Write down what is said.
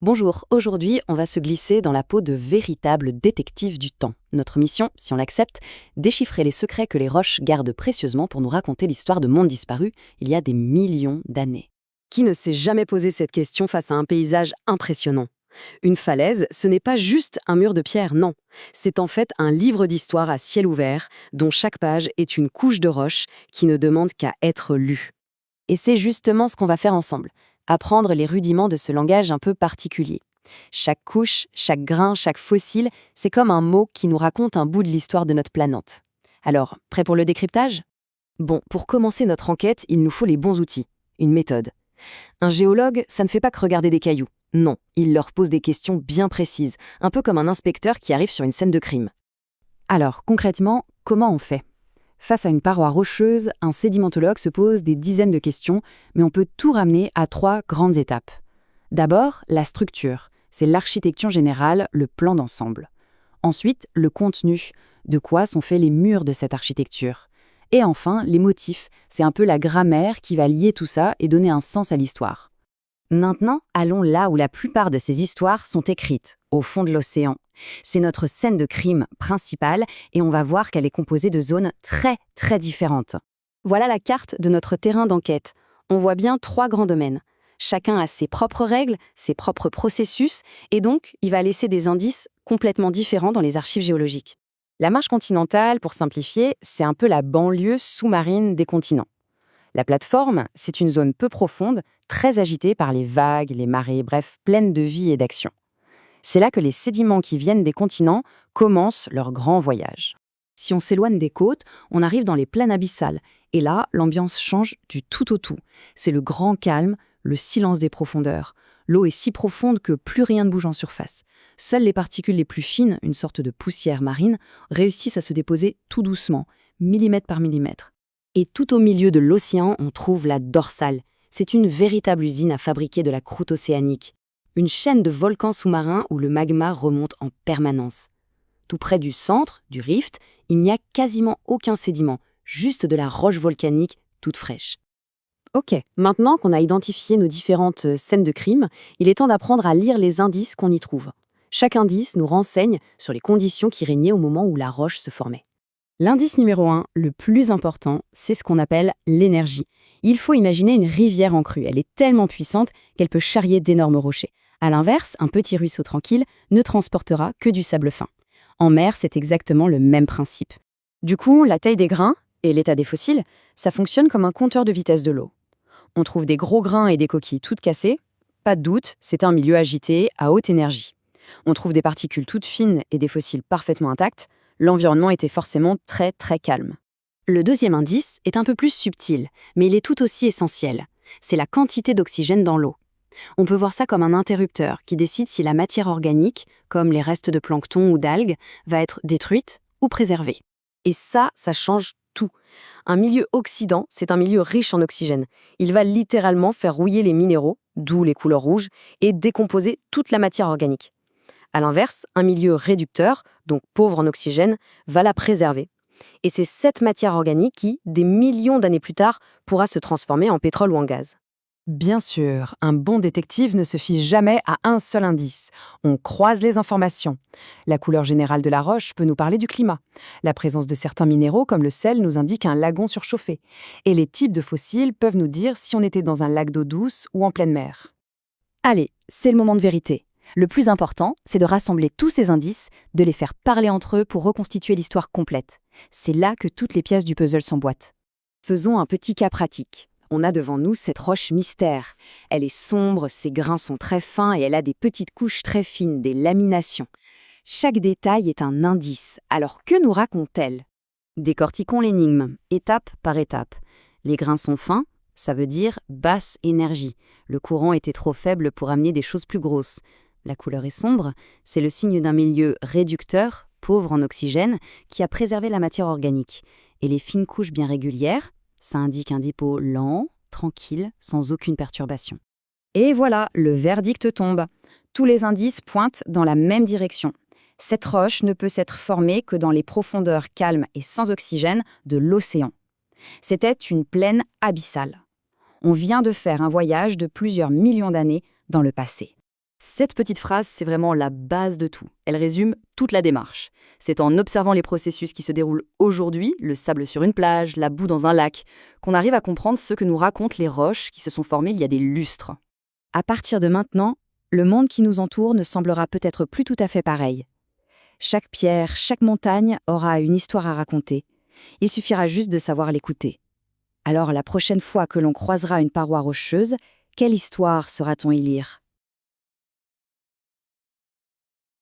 Bonjour, aujourd'hui on va se glisser dans la peau de véritables détectives du temps. Notre mission, si on l'accepte, déchiffrer les secrets que les roches gardent précieusement pour nous raconter l'histoire de mondes disparus il y a des millions d'années. Qui ne s'est jamais posé cette question face à un paysage impressionnant? Une falaise, ce n'est pas juste un mur de pierre, non. C'est en fait un livre d'histoire à ciel ouvert, dont chaque page est une couche de roche qui ne demande qu'à être lue. Et c'est justement ce qu'on va faire ensemble, apprendre les rudiments de ce langage un peu particulier. Chaque couche, chaque grain, chaque fossile, c'est comme un mot qui nous raconte un bout de l'histoire de notre planète. Alors, prêt pour le décryptage? Bon, pour commencer notre enquête, il nous faut les bons outils, une méthode. Un géologue, ça ne fait pas que regarder des cailloux. Non, il leur pose des questions bien précises, un peu comme un inspecteur qui arrive sur une scène de crime. Alors, concrètement, comment on fait? Face à une paroi rocheuse, un sédimentologue se pose des dizaines de questions, mais on peut tout ramener à 3 grandes étapes. D'abord, la structure, c'est l'architecture générale, le plan d'ensemble. Ensuite, le contenu, de quoi sont faits les murs de cette architecture. Et enfin, les motifs, c'est un peu la grammaire qui va lier tout ça et donner un sens à l'histoire. Maintenant, allons là où la plupart de ces histoires sont écrites, au fond de l'océan. C'est notre scène de crime principale et on va voir qu'elle est composée de zones très différentes. Voilà la carte de notre terrain d'enquête. On voit bien 3 grands domaines. Chacun a ses propres règles, ses propres processus, et donc il va laisser des indices complètement différents dans les archives géologiques. La marge continentale, pour simplifier, c'est un peu la banlieue sous-marine des continents. La plateforme, c'est une zone peu profonde, très agitée par les vagues, les marées, bref, pleine de vie et d'action. C'est là que les sédiments qui viennent des continents commencent leur grand voyage. Si on s'éloigne des côtes, on arrive dans les plaines abyssales. Et là, l'ambiance change du tout au tout. C'est le grand calme, le silence des profondeurs. L'eau est si profonde que plus rien ne bouge en surface. Seules les particules les plus fines, une sorte de poussière marine, réussissent à se déposer tout doucement, millimètre par millimètre. Et tout au milieu de l'océan, on trouve la dorsale. C'est une véritable usine à fabriquer de la croûte océanique. Une chaîne de volcans sous-marins où le magma remonte en permanence. Tout près du centre, du rift, il n'y a quasiment aucun sédiment, juste de la roche volcanique toute fraîche. Ok, maintenant qu'on a identifié nos différentes scènes de crime, il est temps d'apprendre à lire les indices qu'on y trouve. Chaque indice nous renseigne sur les conditions qui régnaient au moment où la roche se formait. L'indice numéro 1, le plus important, c'est ce qu'on appelle l'énergie. Il faut imaginer une rivière en crue. Elle est tellement puissante qu'elle peut charrier d'énormes rochers. À l'inverse, un petit ruisseau tranquille ne transportera que du sable fin. En mer, c'est exactement le même principe. Du coup, la taille des grains et l'état des fossiles, ça fonctionne comme un compteur de vitesse de l'eau. On trouve des gros grains et des coquilles toutes cassées. Pas de doute, c'est un milieu agité, à haute énergie. On trouve des particules toutes fines et des fossiles parfaitement intacts. L'environnement était forcément très calme. Le deuxième indice est un peu plus subtil, mais il est tout aussi essentiel. C'est la quantité d'oxygène dans l'eau. On peut voir ça comme un interrupteur qui décide si la matière organique, comme les restes de plancton ou d'algues, va être détruite ou préservée. Et ça change tout. Un milieu oxydant, c'est un milieu riche en oxygène. Il va littéralement faire rouiller les minéraux, d'où les couleurs rouges, et décomposer toute la matière organique. À l'inverse, un milieu réducteur, donc pauvre en oxygène, va la préserver. Et c'est cette matière organique qui, des millions d'années plus tard, pourra se transformer en pétrole ou en gaz. Bien sûr, un bon détective ne se fie jamais à un seul indice. On croise les informations. La couleur générale de la roche peut nous parler du climat. La présence de certains minéraux, comme le sel, nous indique un lagon surchauffé. Et les types de fossiles peuvent nous dire si on était dans un lac d'eau douce ou en pleine mer. Allez, c'est le moment de vérité. Le plus important, c'est de rassembler tous ces indices, de les faire parler entre eux pour reconstituer l'histoire complète. C'est là que toutes les pièces du puzzle s'emboîtent. Faisons un petit cas pratique. On a devant nous cette roche mystère. Elle est sombre, ses grains sont très fins et elle a des petites couches très fines, des laminations. Chaque détail est un indice. Alors que nous raconte-t-elle? Décortiquons l'énigme, étape par étape. Les grains sont fins, ça veut dire basse énergie. Le courant était trop faible pour amener des choses plus grosses. La couleur est sombre, c'est le signe d'un milieu réducteur, pauvre en oxygène, qui a préservé la matière organique. Et les fines couches bien régulières, ça indique un dépôt lent, tranquille, sans aucune perturbation. Et voilà, le verdict tombe. Tous les indices pointent dans la même direction. Cette roche ne peut s'être formée que dans les profondeurs calmes et sans oxygène de l'océan. C'était une plaine abyssale. On vient de faire un voyage de plusieurs millions d'années dans le passé. Cette petite phrase, c'est vraiment la base de tout. Elle résume toute la démarche. C'est en observant les processus qui se déroulent aujourd'hui, le sable sur une plage, la boue dans un lac, qu'on arrive à comprendre ce que nous racontent les roches qui se sont formées il y a des lustres. À partir de maintenant, le monde qui nous entoure ne semblera peut-être plus tout à fait pareil. Chaque pierre, chaque montagne aura une histoire à raconter. Il suffira juste de savoir l'écouter. Alors la prochaine fois que l'on croisera une paroi rocheuse, quelle histoire saura-t-on y lire ?